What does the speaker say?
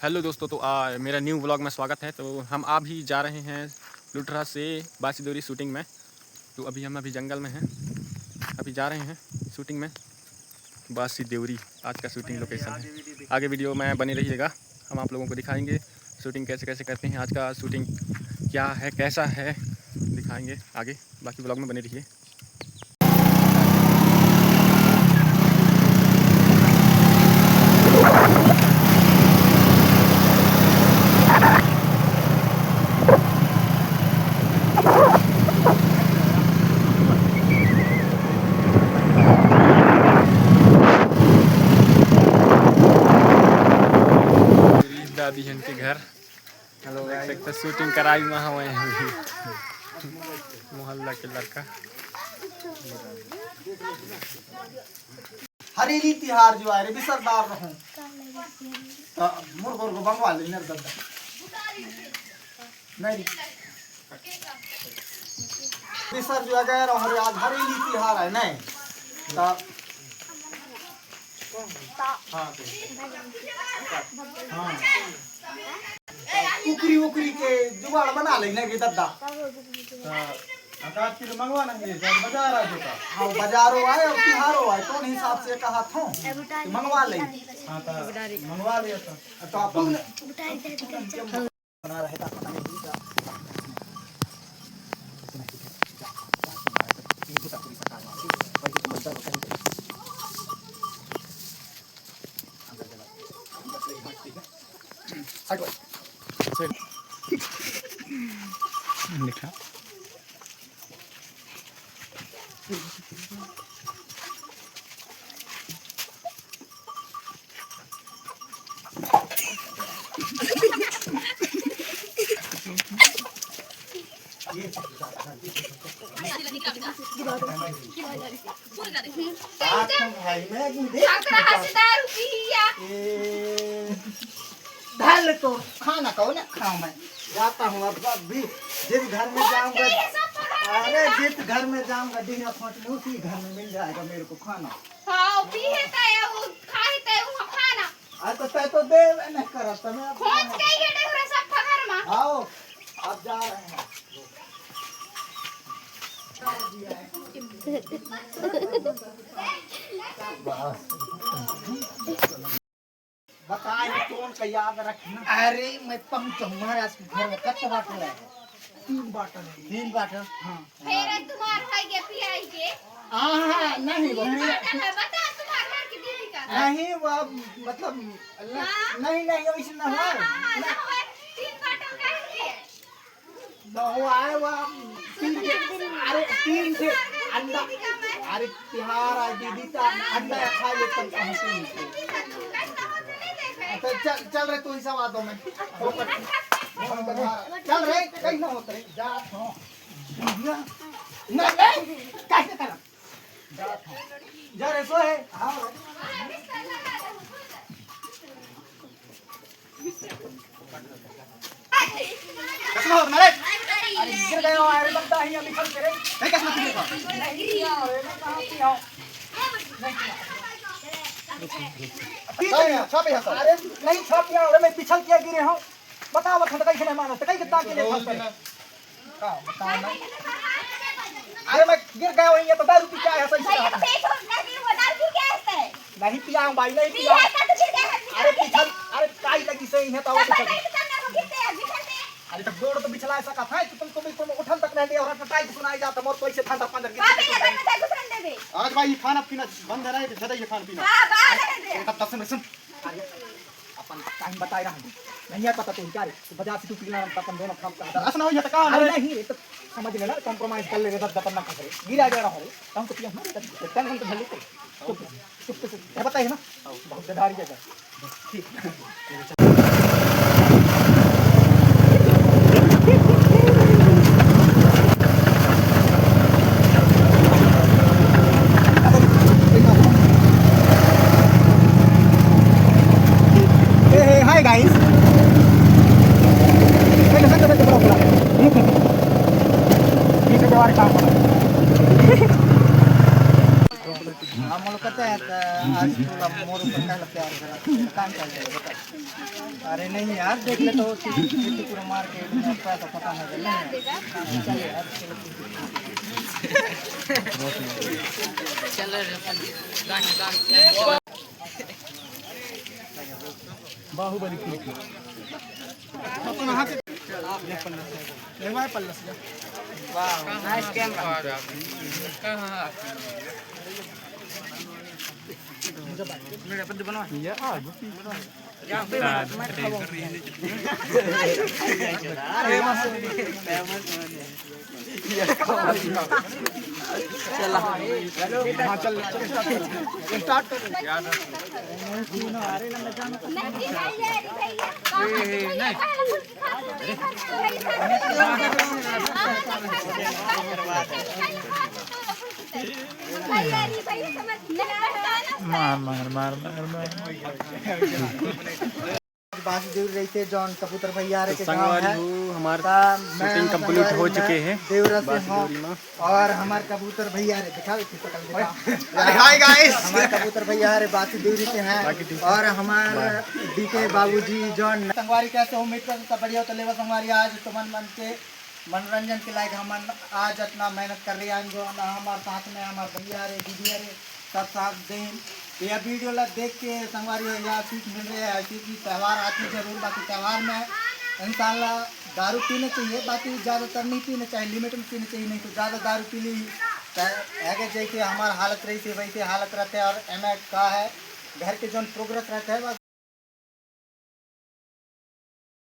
Hello दोस्तों, तो मेरा न्यू व्लॉग में स्वागत है। तो हम अभी जा रहे हैं लुटरा से बासीदोरी शूटिंग में। तो अभी जंगल में हैं, अभी जा रहे हैं शूटिंग में बासीदोरी। आज का शूटिंग लोकेशन है। आगे वीडियो में बने रहिएगा, हम आप लोगों को दिखाएंगे शूटिंग कैसे कैसे करते हैं। आज का शूटिंग क्या है, कैसा है, दिखाएंगे आगे। बाकी व्लॉग में बने रहिए। दादी है इनके घर। हेलो, देख सकते शूटिंग कराई वहाँ हुए हैं मोहल्ला के लड़का। हरेली तिहार जो है रे बिसरदार रहूं तो मुर्गोर को बंगवा ले नर दद्दा नहीं बिसर जो है रे आज हरेली तिहार है नहीं तो हाँ उकरी के जुगाड़ बना लेना के दद्दा आकाश की मंगवा नहीं बाजार आ जाता। हाँ बाजारों आए और तिहारों आए कौन हिसाब से कहा था मंगवा ले। हाँ तो मंगवा लिया तो अपन बना रहता पता नहीं लिखा ढाल तो खाना कौन खाऊं मैं जाता हूँ अब भी जिस घर में जाऊंगा। अरे जिस घर में जाऊंगा डिहरा खोट में उसी घर में मिल जाएगा मेरे को खाना। हाँ पीहे तय वो खाए तय वो खाना। अरे तो तय तो दे नहीं करा तो मैं खोज के ये डेहरा सब घर में। आओ अब जा रहे हैं। बताए कौन का याद रखना। अरे मैं पहुंचा महाराज के घर में कत बाटल है 3 बाटल। हाँ फिर तुम्हार भाई के पियाई के हाँ नहीं वो बता तुम्हार घर की दीदी का नहीं वो मतलब नहीं ऐसे ना है 3 बाटल कह के वो आए वो 3 थे अंडा। अरे तिहार आ दीदी का अंडा खा ले तुम तो चल रहे तू ही सवा दो में चल रहे कहीं ना होते रहे जा हो नहीं कैसे कर जा रे सो है। हाँ कैसा हो मेरे अरे गिर गए हो अरे बंदा ही अभी खल करे नहीं कैसे गिर गया नहीं रे कहां पे हो नहीं छापे है अरे नहीं छापिया और मैं पिछल किया गिरे हूं बताओ खंड कैसे नहीं मानो तो कई कितना के लिए फंसे का बताओ ना। अरे मैं गिर गया हूं ये तो दारू पी क्या है सही से नहीं पिया हूं भाई नहीं पिया। अरे पिछल अरे काई लगी सही है तो अरे तब गोड़ तो बिछला ऐसा का था कि तुम उठन तक नहीं और टाइट सुनाई जाता मोर पैसे ठंडा पंदर के आज भाई खाना पीना बंद है ना ज्यादा ये खाना पीना तब तक सुन सुन अपन टाइम बताई रहा नहीं है पता तो क्या रे तो बाजार से तू पीना अपन दोनों खाम का असना हो जाता का नहीं रे तो समझ लेना कंप्रोमाइज कर ले रे दस दपन ना करे गिरा जा रहा है हम तो पिया ना टेंशन तो भले चुप चुप बताइए ना बहुत डरारी जगह ठीक। Hi guys. हम लोग कहते हैं आज मोर ऊपर का प्यार करा काम चल रहा है अरे नहीं यार देख ले तो पूरा मार्केट में पैसा पता नहीं चले यार बाहुबली नाइस कैमरा बात दूर रही थे जॉन कबूतर भैया के गांव है हमारा शूटिंग कंप्लीट हो चुके हैं देवरा से हाँ और हमारे कबूतर भैया रे दिखाओ हाय गाइस हमारे कबूतर भैया रे बाकी दूरी के हैं और हमारे डीके बाबूजी जॉन संगवारी कहते हो उम्मीद करता बढ़िया तो लेवा संगवारी आज तो मन के मनोरंजन के लायक हम आज इतना मेहनत कर रहे हैं जो हमारे साथ में हमारे भैया रे दीदी रे सब साथ दें यह वीडियो देख के संगवारी यहाँ सीख मिल रही है ऐसी की त्यौहार आती जरूर बाकी त्यौहार में इंशाल्लाह दारू पीने चाहिए बाकी ज़्यादातर नहीं पीने चाहिए लिमिट में पीने चाहिए नहीं तो ज़्यादा दारू पी ली आगे जैसे हमारा हालत रही थी वैसे हालत रहते है और एम का है घर के जो प्रोग्रेस रहता है